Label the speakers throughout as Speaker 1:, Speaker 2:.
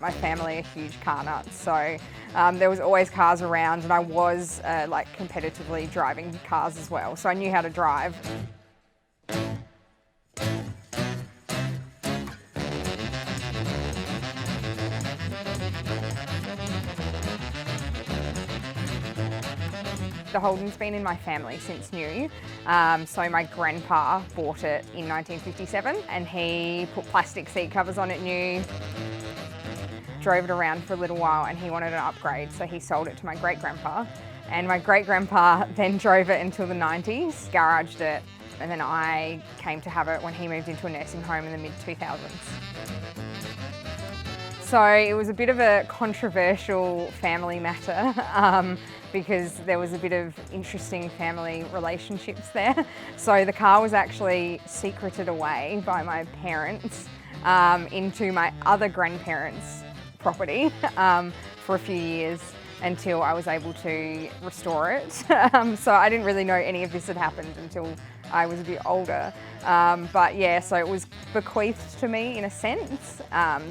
Speaker 1: my family are huge car nuts, so there was always cars around, and I was like competitively driving cars as well, so I knew how to drive. The Holden's been in my family since new, so my grandpa bought it in 1957 and he put plastic seat covers on it new, drove it around for a little while, and he wanted an upgrade, so he sold it to my great-grandpa, and my great-grandpa then drove it until the 90s, garaged it, and then I came to have it when he moved into a nursing home in the mid-2000s. So it was a bit of a controversial family matter because there was a bit of interesting family relationships there. So the car was actually secreted away by my parents into my other grandparents' property for a few years until I was able to restore it. So I didn't really know any of this had happened until I was a bit older. But yeah, so it was bequeathed to me in a sense.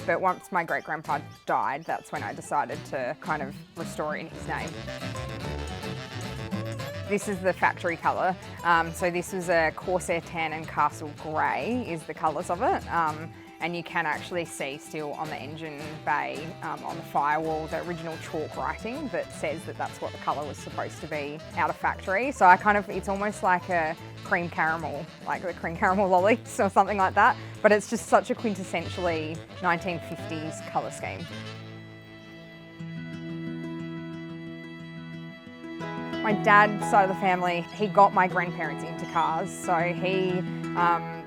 Speaker 1: But once my great-grandpa died, that's when I decided to kind of restore it in his name. This is the factory colour. So this was a Corsair Tan and Castle Grey is the colours of it. And you can actually see still on the engine bay, on the firewall, the original chalk writing that says that that's what the colour was supposed to be out of factory. So it's almost like a cream caramel, like the cream caramel lollies or something like that, but it's just such a quintessentially 1950s colour scheme. My dad's side of the family, he got my grandparents into cars, so he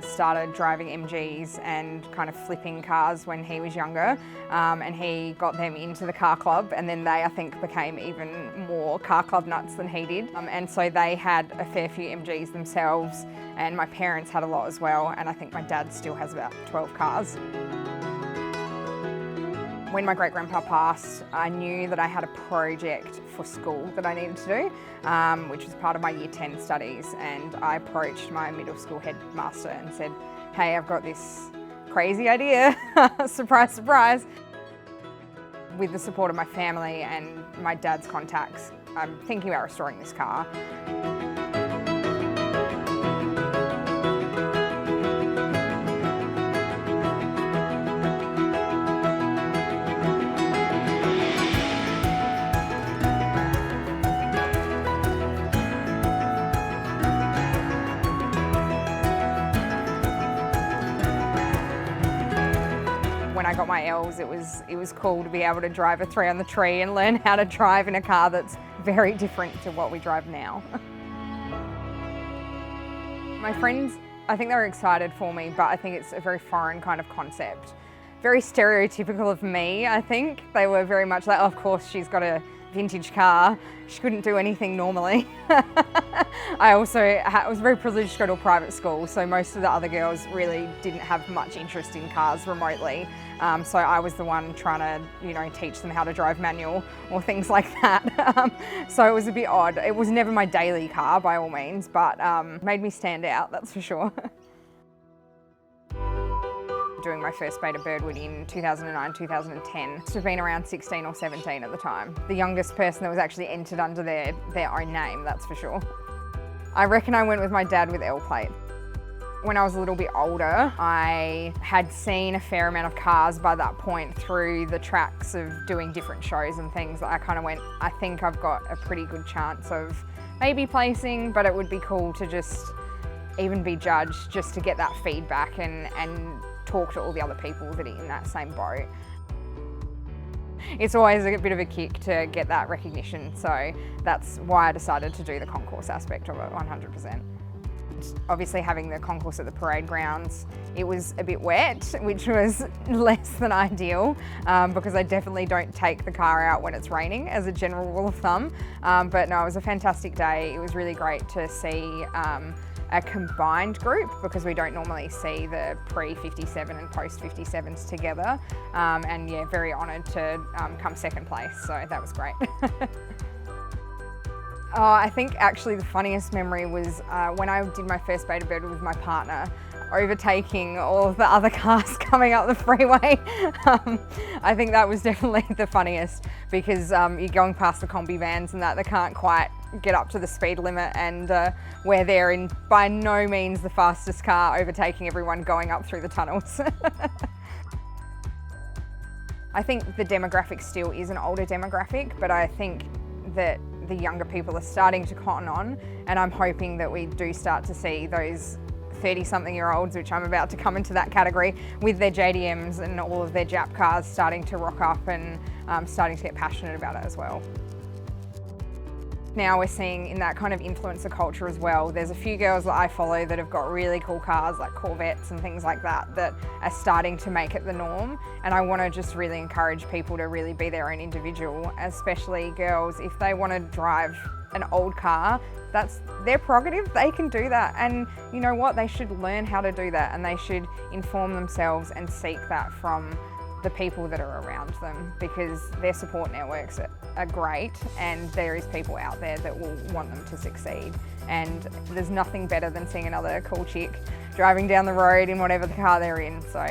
Speaker 1: started driving MGs and kind of flipping cars when he was younger, and he got them into the car club, and then they, I think, became even more car club nuts than he did, and so they had a fair few MGs themselves, and my parents had a lot as well, and I think my dad still has about 12 cars. When my great-grandpa passed, I knew that I had a project for school that I needed to do, which was part of my Year 10 studies, and I approached my middle school headmaster and said, hey, I've got this crazy idea, surprise, surprise. With the support of my family and my dad's contacts, I'm thinking about restoring this car. When I got my L's, it was cool to be able to drive a 3 on the tree and learn how to drive in a car that's very different to what we drive now. My friends, I think they were excited for me, but I think it's a very foreign kind of concept. Very stereotypical of me, I think. They were very much like, oh, of course, she's got a vintage car. She couldn't do anything normally. I was very privileged to go to a private school, so most of the other girls really didn't have much interest in cars remotely. So I was the one trying to, teach them how to drive manual or things like that. So it was a bit odd. It was never my daily car by all means, but made me stand out, that's for sure. Doing my first spate of Birdwood in 2009, 2010. Must have been around 16 or 17 at the time. The youngest person that was actually entered under their own name, that's for sure. I reckon I went with my dad with L plate. When I was a little bit older, I had seen a fair amount of cars by that point through the tracks of doing different shows and things that I kind of went, I think I've got a pretty good chance of maybe placing, but it would be cool to just even be judged just to get that feedback and talk to all the other people that are in that same boat. It's always a bit of a kick to get that recognition, so that's why I decided to do the concourse aspect of it 100%. Obviously having the concourse at the parade grounds, it was a bit wet, which was less than ideal because I definitely don't take the car out when it's raining as a general rule of thumb. But no, it was a fantastic day. It was really great to see a combined group because we don't normally see the pre-57 and post-57s together. And yeah, very honoured to come second place, so that was great. I think actually the funniest memory was when I did my first beta bird with my partner. overtaking all of the other cars coming up the freeway. I think that was definitely the funniest, because you're going past the combi vans and that they can't quite get up to the speed limit, and we're there in by no means the fastest car, overtaking everyone going up through the tunnels. I think the demographic still is an older demographic, but I think that the younger people are starting to cotton on, and I'm hoping that we do start to see those 30-something-year-olds, which I'm about to come into that category, with their JDMs and all of their Jap cars starting to rock up and starting to get passionate about it as well. Now we're seeing in that kind of influencer culture as well, there's a few girls that I follow that have got really cool cars like Corvettes and things like that that are starting to make it the norm, and I want to just really encourage people to really be their own individual, especially girls. If they want to drive an old car, that's their prerogative, they can do that, and you know what, they should learn how to do that, and they should inform themselves and seek that from the people that are around them, because their support networks are great, and there is people out there that will want them to succeed, and there's nothing better than seeing another cool chick driving down the road in whatever the car they're in, so.